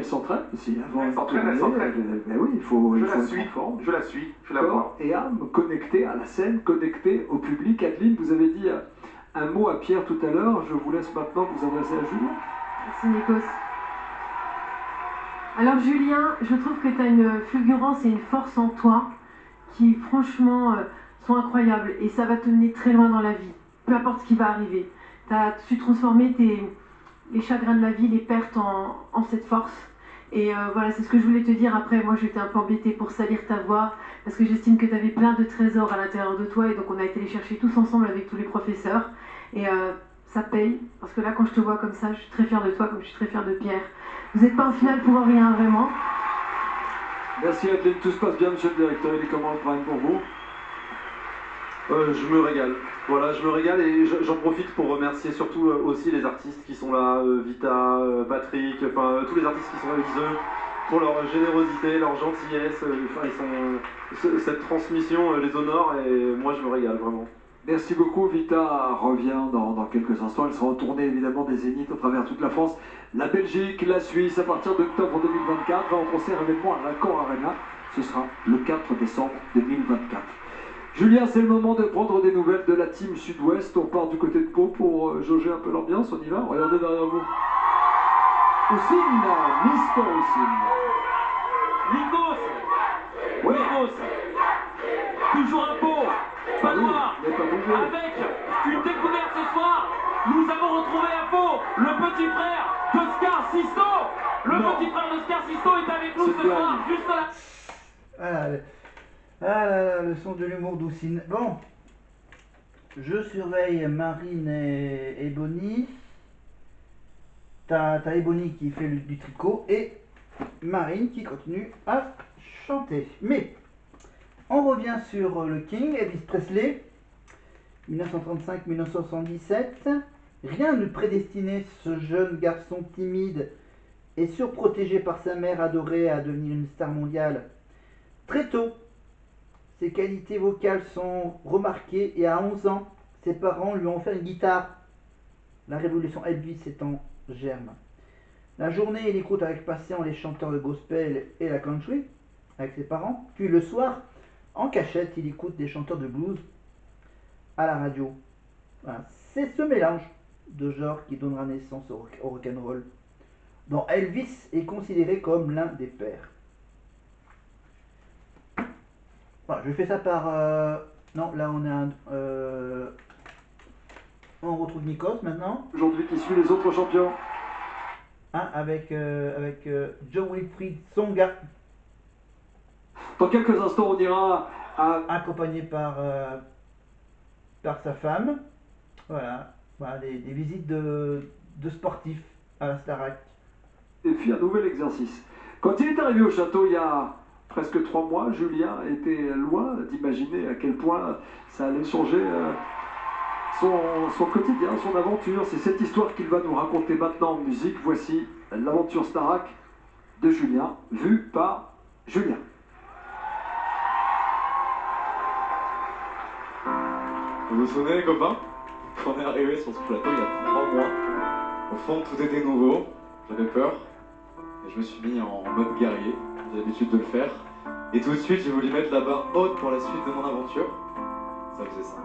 Elle s'entraîne aussi avant Elle de s'entraîne, elle tourner. s'entraîne. Mais oui, il faut Je être la en suis, forme. je la suis, je la vois. Corps et âme connectés à la scène, connectés au public. Adeline, vous avez dit un mot à Pierre tout à l'heure. Je vous laisse maintenant vous adresser à Julien. Merci Nikos. Alors Julien, je trouve que tu as une fulgurance et une force en toi qui franchement sont incroyables et ça va te mener très loin dans la vie, peu importe ce qui va arriver. Tu as su transformer les chagrins de la vie, les pertes en cette force. Et voilà, c'est ce que je voulais te dire. Après, moi j'étais un peu embêtée pour salir ta voix parce que j'estime que tu avais plein de trésors à l'intérieur de toi et donc on a été les chercher tous ensemble avec tous les professeurs. Et ça paye, parce que là quand je te vois comme ça, je suis très fière de toi comme je suis très fière de Pierre. Vous n'êtes pas en finale pour rien, vraiment. Merci Adeline, tout se passe bien, monsieur le directeur. Il est comment le prime pour vous? Je me régale. Voilà, je me régale et j'en profite pour remercier surtout aussi les artistes qui sont là, Vita, Patrick, enfin tous les artistes qui sont là, Iseux, pour leur générosité, leur gentillesse. Enfin, cette transmission les honore et moi je me régale vraiment. Merci beaucoup. Vita revient dans quelques instants. Elle sera en tournée évidemment des Zéniths à travers toute la France, la Belgique, la Suisse. À partir d'octobre 2024, va en concert événement à l'Accor Arena. Ce sera le 4 décembre 2024. Julien, c'est le moment de prendre des nouvelles de la team Sud-Ouest. On part du côté de Pau pour jauger un peu l'ambiance. On y va. Regardez derrière vous. Houssine, Mister Houssine. Nikos, Oui. Nikos, toujours un pot, pas Oui, noir, il n'est pas bougé. avec une découverte ce soir. Nous avons retrouvé à Pau le petit frère d'Oscar Sisto. Le Non. petit frère d'Oscar Sisto est avec nous C'est ce blague. soir, juste là. Le son de l'humour d'Houssine. Bon, je surveille Marine et Bonnie. T'as Ebony qui fait du tricot et Marine qui continue à chanter. Mais on revient sur le King, Elvis Presley, 1935-1977. Rien ne prédestinait ce jeune garçon timide et surprotégé par sa mère adorée à devenir une star mondiale. Très tôt, ses qualités vocales sont remarquées et à 11 ans, ses parents lui ont offert une guitare. La révolution Elvis est en germe. La journée, il écoute avec passion les chanteurs de gospel et la country avec ses parents. Puis le soir, en cachette, il écoute des chanteurs de blues à la radio. Voilà. C'est ce mélange de genres qui donnera naissance au rock'n'roll, dont Elvis est considéré comme l'un des pères. Voilà, je fais ça par... Non, là on a on retrouve Nikos maintenant. Aujourd'hui qui suit les autres champions. Hein, avec Joe Wilfried Songa, Dans quelques instants, on ira à... accompagné par sa femme. Voilà, des visites de sportifs à la Starac. Et puis un nouvel exercice. Quand il est arrivé au château il y a presque 3 mois, Julien était loin d'imaginer à quel point ça allait changer son quotidien, son aventure. C'est cette histoire qu'il va nous raconter maintenant en musique. Voici l'aventure Starac de Julien, vue par Julien. Vous vous souvenez les copains? Quand on est arrivé sur ce plateau il y a 3 mois, au fond tout était nouveau, j'avais peur, et je me suis mis en mode guerrier, j'ai l'habitude de le faire, et tout de suite j'ai voulu mettre la barre haute pour la suite de mon aventure, ça faisait ça.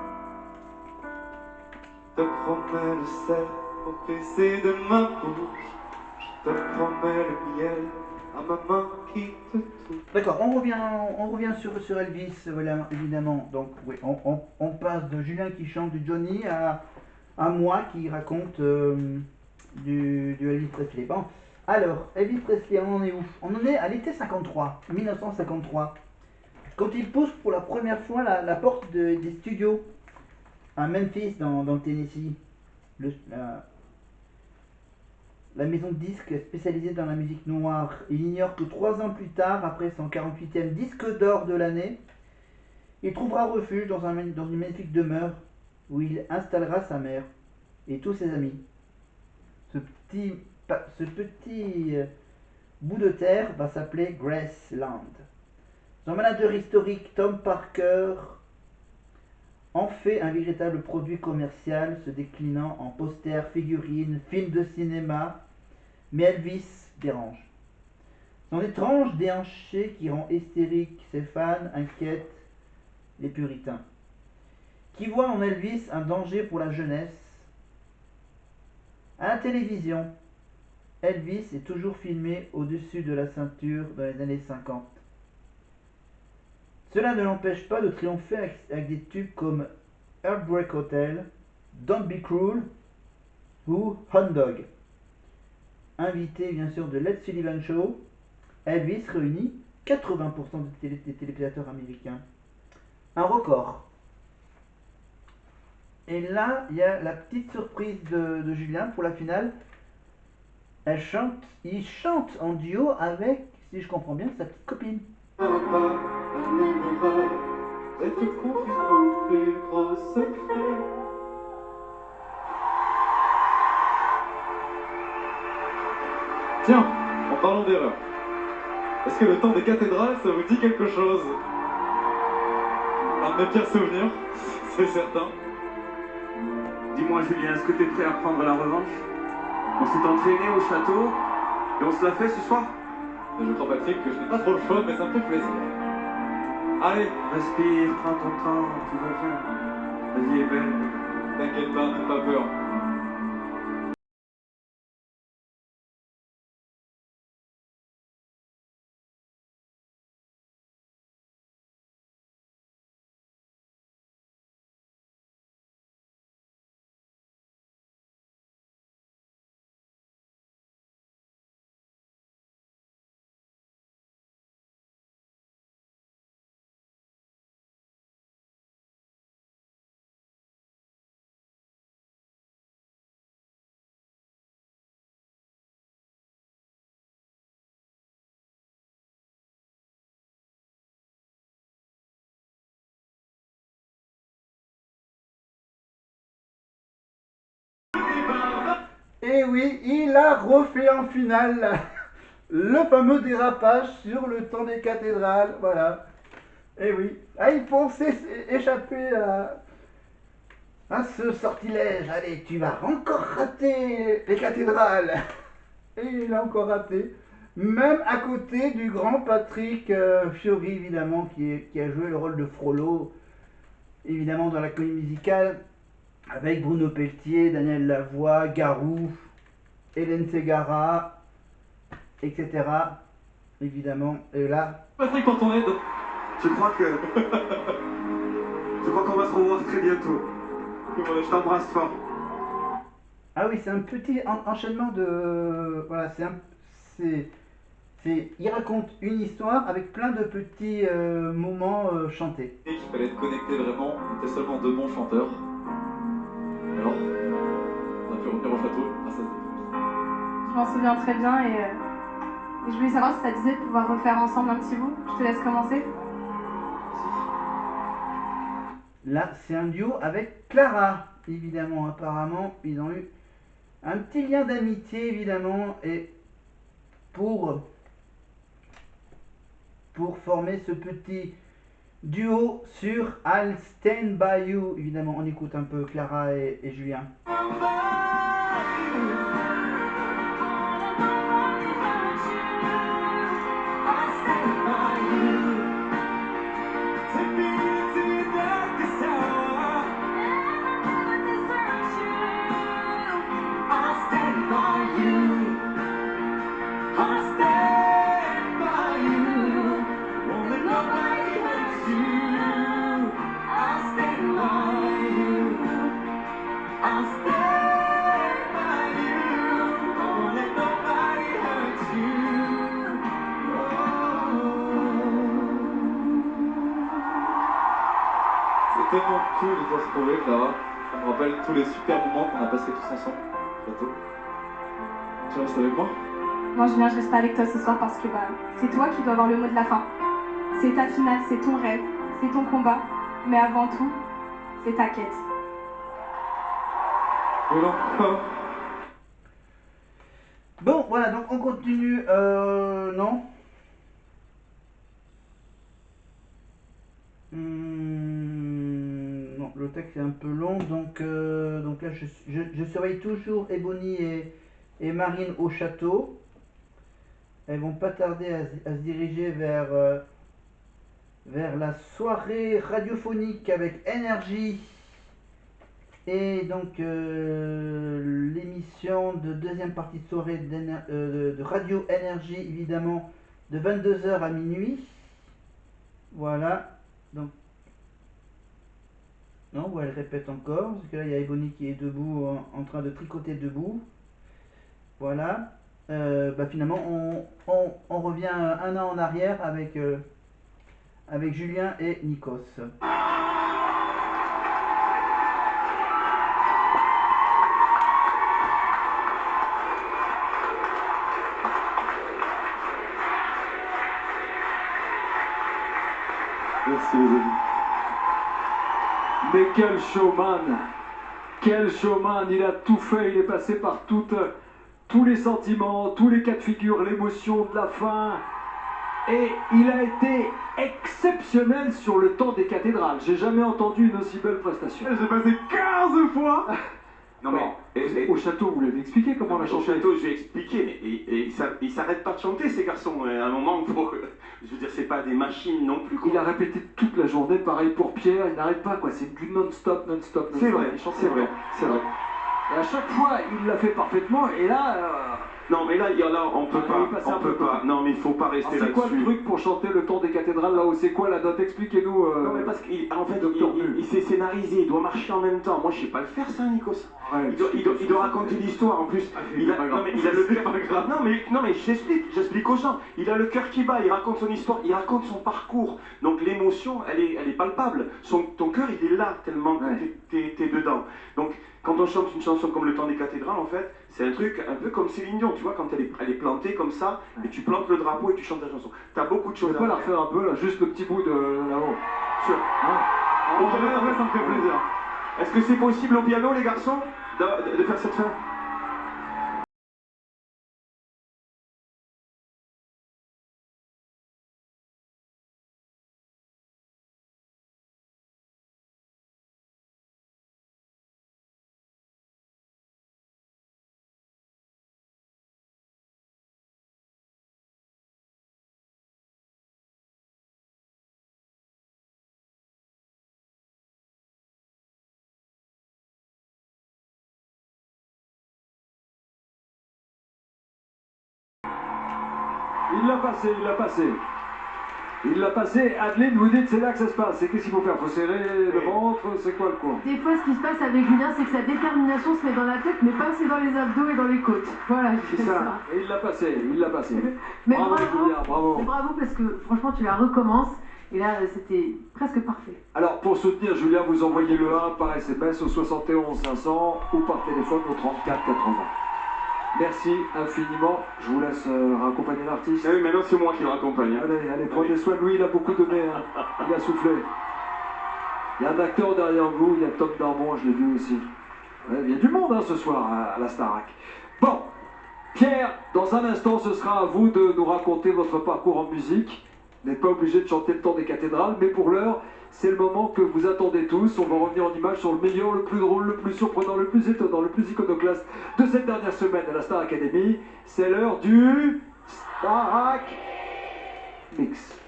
Je te promets le sel au baiser de ma bouche, je te promets le miel à ma main qui te touche. D'accord, on revient sur Elvis, voilà, évidemment. Donc, oui, on passe de Julien qui chante du Johnny à moi qui raconte du Elvis Presley. Bon, alors, Elvis Presley, on en est où? On en est à l'été 53, 1953. Quand il pousse pour la première fois la porte des studios à Memphis, dans le Tennessee, la maison de disques spécialisée dans la musique noire. Il ignore que 3 ans plus tard, après son 48e disque d'or de l'année, il trouvera refuge dans une magnifique demeure où il installera sa mère et tous ses amis. Ce petit bout de terre va s'appeler Graceland. Son manager historique Tom Parker en fait un véritable produit commercial se déclinant en posters, figurines, films de cinéma, mais Elvis dérange. Son étrange déhanché qui rend hystérique ses fans, inquiète les puritains, qui voient en Elvis un danger pour la jeunesse. À la télévision, Elvis est toujours filmé au-dessus de la ceinture dans les années 50. Cela ne l'empêche pas de triompher avec des tubes comme Heartbreak Hotel, Don't Be Cruel ou Hound Dog. Invité bien sûr de Led Sullivan Show, Elvis réunit 80% des téléspectateurs américains. Un record. Et là, il y a la petite surprise de Julien pour la finale. Il chante en duo avec, si je comprends bien, sa petite copine. Tiens, en parlant d'erreur, est-ce que le temps des cathédrales, ça vous dit quelque chose? Un de mes pires souvenirs, c'est certain. Dis-moi Julien, est-ce que tu es prêt à prendre la revanche? On s'est entraîné au château et on se l'a fait ce soir? Je crois Patrick que je n'ai pas trop le choix, mais ça me fait plaisir. Allez, Respire, prends ton temps, tu vas faire. La vie est belle. t'inquiète pas, n'aie pas peur. Et oui, il a refait en finale le fameux dérapage sur le temps des cathédrales. Voilà. Et oui. Ah, il pensait échapper à ce sortilège. Allez, tu vas encore rater les cathédrales. Et il a encore raté. Même à côté du grand Patrick Fiori, évidemment, qui a joué le rôle de Frollo, évidemment, dans la comédie musicale, avec Bruno Pelletier, Daniel Lavoie, Garou, Hélène Ségara, etc. Évidemment, et là... Patrick, pour ton aide. Je crois qu'on va se revoir très bientôt. Je t'embrasse fort. Ah oui, c'est un petit enchaînement de... Voilà, il raconte une histoire avec plein de petits moments chantés. Et qu'il fallait être connecté vraiment, on était seulement deux bons chanteurs. Alors, on a pu revenir au château grâce à ce Je m'en souviens très bien et je voulais savoir si ça disait de pouvoir refaire ensemble un petit bout. Je te laisse commencer. Là, c'est un duo avec Clara, évidemment. Apparemment, ils ont eu un petit lien d'amitié, évidemment, et pour former ce petit duo sur I'll Stand By You. Évidemment, on écoute un peu Clara et Julien. C'est tellement cool de te retrouver, Clara. Ça me rappelle tous les super moments qu'on a passés tous ensemble au château. Tu restes avec moi? Non, Julien, je reste pas avec toi ce soir parce que c'est toi qui dois avoir le mot de la fin. C'est ta finale, c'est ton rêve, c'est ton combat, mais avant tout, c'est ta quête. Bon, voilà, donc on continue. Non. Non, le texte est un peu long, donc là je surveille toujours Ebony et Marine au château. elles vont pas tarder à se diriger vers la soirée radiophonique avec Énergie. Et donc l'émission de deuxième partie de soirée de Radio Énergie, évidemment, de 22h à minuit. Voilà. Donc, non, elle répète encore, parce que là il y a Ebony qui est debout en train de tricoter debout. Voilà. Finalement on revient un an en arrière avec Julien et Nikos. Merci les amis. Mais quel showman! Quel showman! Il a tout fait, il est passé par tous les sentiments, tous les cas de figure, l'émotion de la fin. Et il a été exceptionnel sur le temps des cathédrales. J'ai jamais entendu une aussi belle prestation. J'ai passé 15 fois. Non mais, au château, vous l'avez expliqué comment on a Au chanté? château, je vais expliquer, mais ils s'arrêtent pas de chanter ces garçons. À un moment, je veux dire, c'est pas des machines non plus. Quoi. Il a répété toute la journée, pareil pour Pierre, il n'arrête pas quoi, c'est du non-stop, non-stop. C'est vrai, Il chante c'est vrai, c'est vrai. Et à chaque fois, il l'a fait parfaitement, et là... Non, mais là, on peut on peut pas. Non, mais il faut pas rester là-dessus. C'est quoi le truc pour chanter le temps des cathédrales là-haut? C'est quoi la note? Expliquez-nous. Non, mais parce qu'en fait, Docteur il s'est scénarisé, il doit marcher en même temps. Moi, je sais pas le faire, ça, Nikos. Ouais, Il doit raconter l'histoire en plus. Non, mais il a le cœur. Non, mais j'explique aux gens. Il a le cœur qui bat, il raconte son histoire, il raconte son parcours. Donc l'émotion, elle est palpable. Ton cœur, il est là tellement que t'es dedans. Donc, quand on chante une chanson comme Le Temps des cathédrales, en fait, c'est un truc un peu comme Céline Dion, tu vois, quand elle est plantée comme ça, et tu plantes le drapeau et tu chantes la chanson. T'as beaucoup de choses à faire. Tu peux la faire. refaire un peu, là, juste le petit bout de là-haut. Sûr. Hein? Au piano, ça me fait plaisir. Est-ce que c'est possible au piano, les garçons, de faire cette fin? Il l'a passé, il l'a passé. Il l'a passé. Adeline, vous dites c'est là que ça se passe. C'est qu'est-ce qu'il faut faire? Faut serrer le ventre? C'est quoi le coup? Des fois, ce qui se passe avec Julien, c'est que sa détermination se met dans la tête, mais pas assez dans les abdos et dans les côtes. Voilà, c'est ça. Et il l'a passé, il l'a passé. Mais bravo, Julien, bravo. Bravo parce que franchement, tu la recommences. Et là, c'était presque parfait. Alors, pour soutenir Julien, vous envoyez le 1 par SMS au 71 500 ou par téléphone au 34 80. Merci infiniment. Je vous laisse raccompagner l'artiste. Ah oui, maintenant c'est moi qui le raccompagne. Allez, prenez soin de lui, il a beaucoup donné. Hein. Il a soufflé. Il y a un acteur derrière vous, il y a Tom Darmon, je l'ai vu aussi. Ouais, il y a du monde hein, ce soir à la Starac. Bon, Pierre, dans un instant, ce sera à vous de nous raconter votre parcours en musique. Vous n'êtes pas obligé de chanter Le Temps des cathédrales, mais pour l'heure, c'est le moment que vous attendez tous. On va revenir en image sur le meilleur, le plus drôle, le plus surprenant, le plus étonnant, le plus iconoclaste de cette dernière semaine à la Star Academy. C'est l'heure du Starac Mix.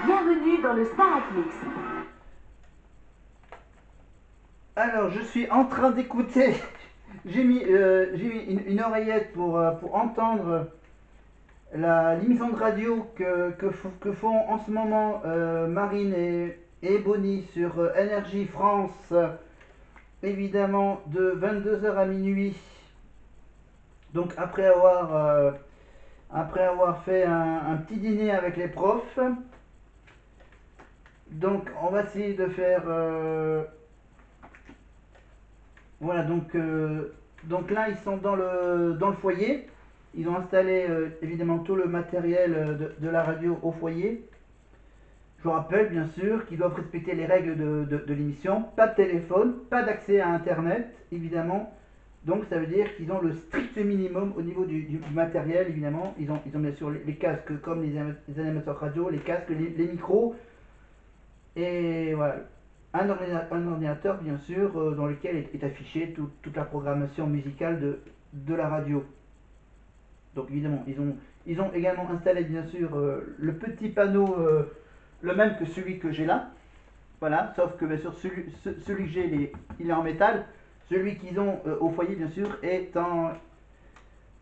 Bienvenue dans le Starac Mix. Alors, je suis en train d'écouter. J'ai mis une oreillette pour entendre l'émission de radio que font en ce moment Marine et Ebony sur Énergie France, évidemment de 22h à minuit. Donc après avoir fait un petit dîner avec les profs, donc on va essayer de faire... Voilà, donc là ils sont dans le foyer. Ils ont installé évidemment tout le matériel de la radio au foyer. Je vous rappelle bien sûr qu'ils doivent respecter les règles de l'émission. Pas de téléphone, pas d'accès à internet évidemment. Donc ça veut dire qu'ils ont le strict minimum au niveau du matériel évidemment. Ils ont bien sûr les casques comme les animateurs radio, les casques, les micros. Et voilà. un ordinateur, bien sûr, dans lequel est affichée toute la programmation musicale de la radio. Donc évidemment, ils ont également installé, bien sûr, le petit panneau, le même que celui que j'ai là. Voilà, sauf que bien sûr, celui que j'ai, il est en métal. Celui qu'ils ont au foyer, bien sûr, est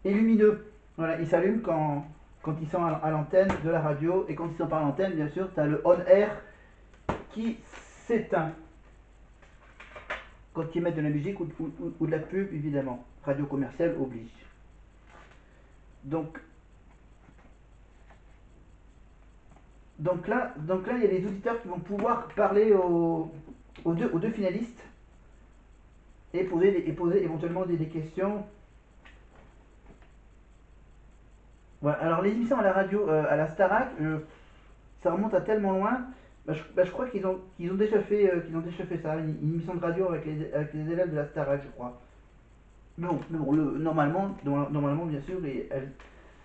lumineux. Voilà, il s'allume quand ils sont à l'antenne de la radio. Et quand ils sont pas à l'antenne, bien sûr, tu as le on-air qui s'éteint. Quand ils mettent de la musique ou de la pub, évidemment. Radio commerciale oblige. Donc là, il y a les auditeurs qui vont pouvoir parler aux deux finalistes et poser éventuellement des questions. Voilà. Alors les émissions à la radio, à la Starac, ça remonte à tellement loin. Je crois qu'ils ont déjà fait ça, une émission de radio avec les élèves de la Starac, je crois. Mais bon, normalement, bien sûr,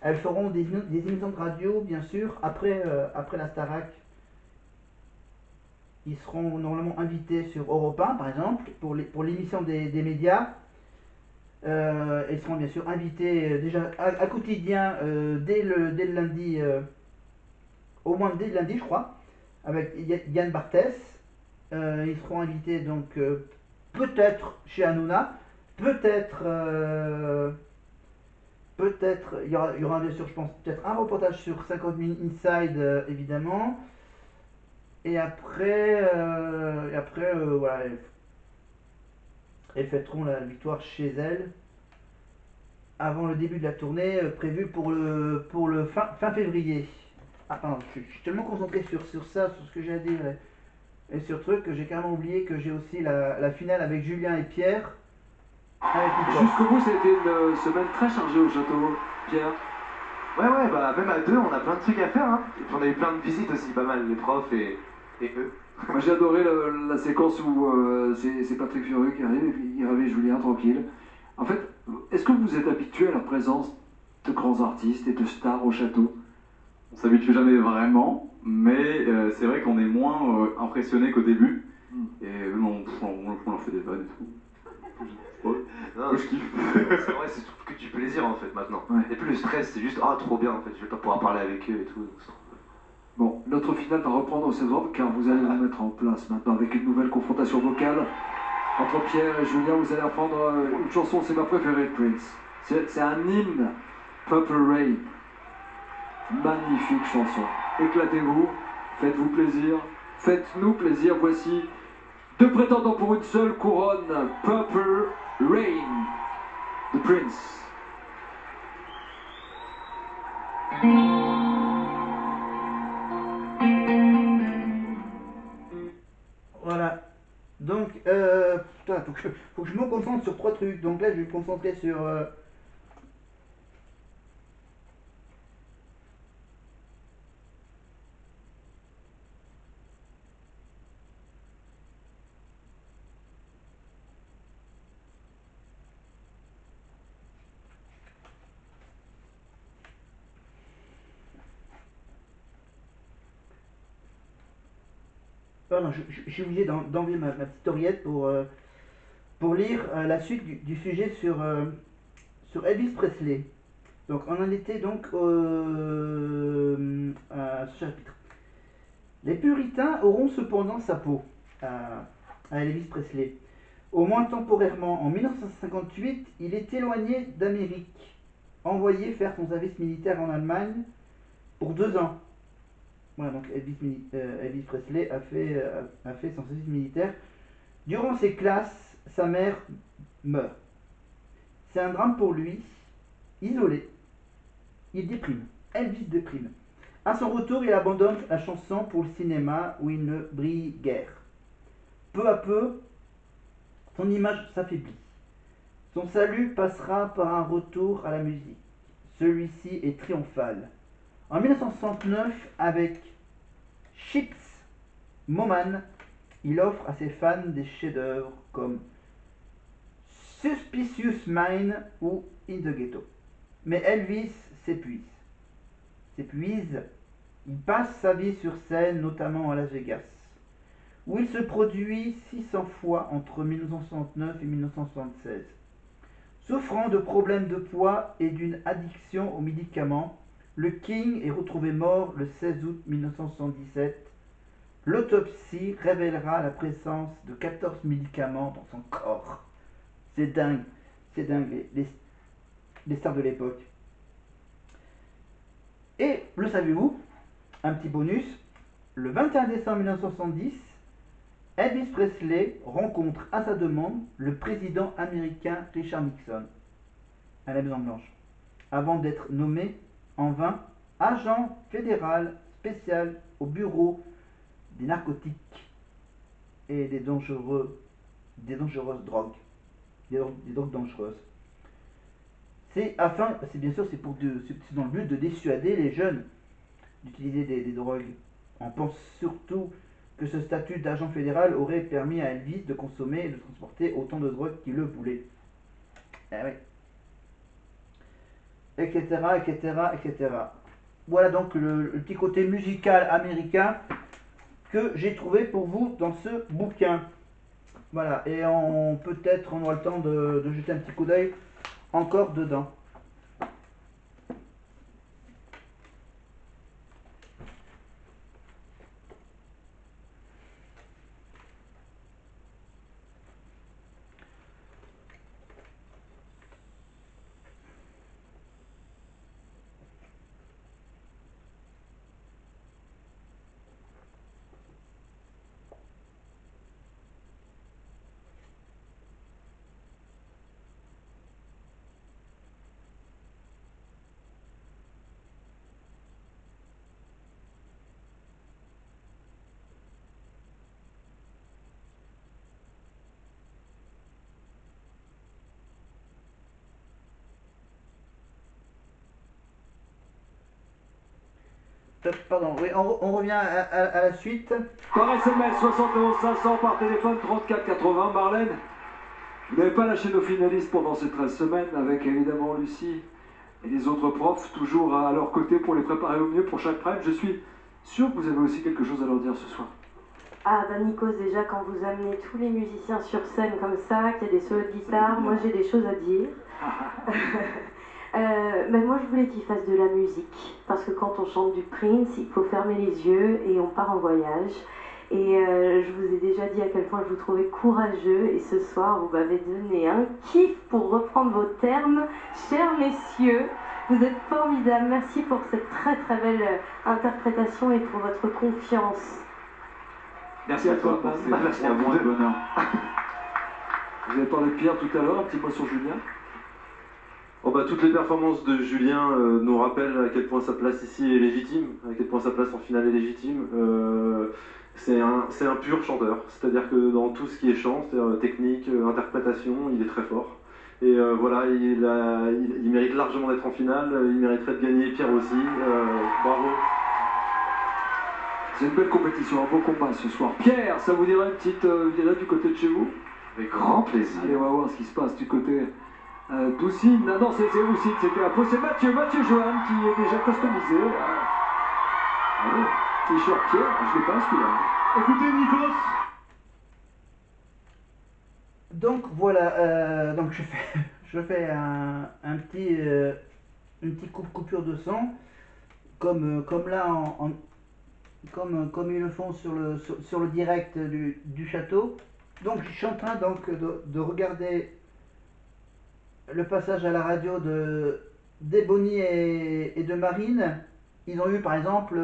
elles feront des émissions de radio, bien sûr, après la Starac. Ils seront normalement invités sur Europe 1, par exemple, pour l'émission des médias. Ils seront bien sûr invités déjà à quotidien dès le lundi, au moins dès le lundi, je crois, avec Yann Barthès. Ils seront invités donc peut-être chez Hanouna, peut-être il y aura bien sûr, je pense, peut-être un reportage sur 50 000 Inside, évidemment. Et après, voilà, elles fêteront la victoire chez elles avant le début de la tournée prévue pour le fin février. Ah pardon, je suis tellement concentré sur ça, sur ce que j'ai à dire et sur truc que j'ai carrément oublié que j'ai aussi la finale avec Julien et Pierre. Jusqu'au bout, ça a été une semaine très chargée au château, Pierre. Ouais, bah même à deux, on a plein de trucs à faire, hein. Et puis on a eu plein de visites aussi, pas mal, les profs et eux. Moi j'ai adoré la séquence où c'est Patrick Fiori qui arrive et puis il réveille Julien tranquille. En fait, est-ce que vous êtes habitué à la présence de grands artistes et de stars au château? On s'habitue jamais vraiment, mais c'est vrai qu'on est moins impressionné qu'au début. Et on leur fait des vannes et tout. Non, je kiffe. C'est vrai, c'est que du plaisir en fait maintenant. Ouais. Et puis le stress, c'est juste trop bien en fait, je vais pas pouvoir parler avec eux et tout. Bon, notre finale va reprendre au septembre car vous allez vous mettre en place maintenant avec une nouvelle confrontation vocale entre Pierre et Julien. Vous allez apprendre une chanson, c'est ma préférée de Prince. C'est un hymne, Purple Rain. Magnifique chanson. Éclatez-vous, faites-vous plaisir, faites-nous plaisir. Voici deux prétendants pour une seule couronne, Purple Rain de Prince. Voilà. Donc, putain, faut que je me concentre sur 3 trucs. Donc là, je vais me concentrer sur... Pardon, je suis obligé d'enlever ma petite oreillette pour lire la suite du sujet sur Elvis Presley. Donc on en était donc à ce chapitre. Les puritains auront cependant sa peau à Elvis Presley. Au moins temporairement, en 1958, il est éloigné d'Amérique, envoyé faire son service militaire en Allemagne pour 2 ans. Voilà, donc Elvis Presley a fait son service militaire. Durant ses classes, sa mère meurt. C'est un drame pour lui. Isolé, il déprime. Elvis déprime. À son retour, il abandonne la chanson pour le cinéma où il ne brille guère. Peu à peu, son image s'affaiblit. Son salut passera par un retour à la musique. Celui-ci est triomphal. En 1969, avec Chips Moman, il offre à ses fans des chefs-d'œuvre comme Suspicious Mind ou In the Ghetto. Mais Elvis s'épuise. Il passe sa vie sur scène, notamment à Las Vegas, où il se produit 600 fois entre 1969 et 1976. Souffrant de problèmes de poids et d'une addiction aux médicaments, le King est retrouvé mort le 16 août 1977. L'autopsie révélera la présence de 14 médicaments dans son corps. C'est dingue, les stars de l'époque. Et, le savez-vous, un petit bonus, le 21 décembre 1970, Elvis Presley rencontre à sa demande le président américain Richard Nixon à la Maison Blanche, avant d'être nommé en vain agent fédéral spécial au bureau des narcotiques et des dangereuses drogues, des drogues dangereuses. C'est dans le but de dissuader les jeunes d'utiliser des drogues. On pense surtout que ce statut d'agent fédéral aurait permis à Elvis de consommer et de transporter autant de drogue qu'il le voulait. Eh oui. Etc., etc., etc. Voilà donc le petit côté musical américain que j'ai trouvé pour vous dans ce bouquin. Voilà, et peut-être on aura le temps de jeter un petit coup d'œil encore dedans. Pardon, oui, on revient à la suite. Par SMS 71 500, par téléphone 34 80. Marlène, vous n'avez pas lâché nos finalistes pendant ces 13 semaines, avec évidemment Lucie et les autres profs, toujours à leur côté pour les préparer au mieux pour chaque prime. Je suis sûr que vous avez aussi quelque chose à leur dire ce soir. Ah bah Nikos, déjà quand vous amenez tous les musiciens sur scène comme ça, qu'il y a des solos de guitare, moi j'ai des choses à dire. Ben moi je voulais qu'ils fassent de la musique, parce que quand on chante du Prince, il faut fermer les yeux et on part en voyage. Et je vous ai déjà dit à quel point je vous trouvais courageux, et ce soir vous m'avez donné un kiff pour reprendre vos termes, chers messieurs. Vous êtes formidables, merci pour cette très très belle interprétation et pour votre confiance. Merci à toi, merci à moi, bonheur. Vous avez parlé de Pierre tout à l'heure, un petit mot sur Julien. Oh bah, toutes les performances de Julien nous rappellent à quel point sa place ici est légitime, à quel point sa place en finale est légitime. C'est un pur chanteur, c'est-à-dire que dans tout ce qui est chant, c'est-à-dire technique, interprétation, il est très fort. Et voilà, il mérite largement d'être en finale, il mériterait de gagner, Pierre aussi. Bravo. C'est une belle compétition, un beau combat ce soir. Pierre, ça vous dirait une petite virée du côté de chez vous? Avec grand plaisir. Allez, on va voir ce qui se passe du côté d'Oussine. Non, c'est Oussine, c'était après. C'est Mathieu Johan qui est déjà customisé. Allez, t-shirt Pierre, je l'ai pas celui-là. Écoutez, Nikos. Donc voilà, donc je fais une petite coupure de son, comme là, comme ils le font sur le direct du château. Donc je suis en train donc de regarder le passage à la radio d'Ebony et de Marine. Ils ont eu par exemple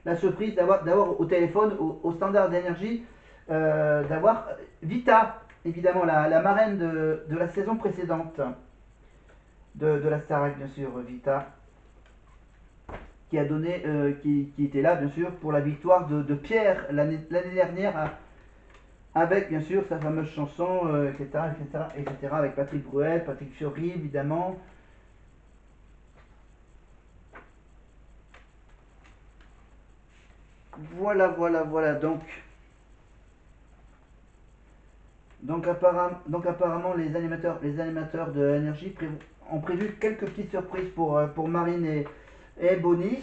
la surprise d'avoir au téléphone, au standard d'énergie, d'avoir Vita, évidemment la marraine de la saison précédente de la Starac, bien sûr, Vita, qui a donné, qui était là bien sûr pour la victoire de Pierre l'année dernière, avec bien sûr sa fameuse chanson, etc., avec Patrick Bruel, Patrick Fiori évidemment. Voilà, donc apparemment les animateurs de Énergie ont prévu quelques petites surprises pour Marine et Bonnie.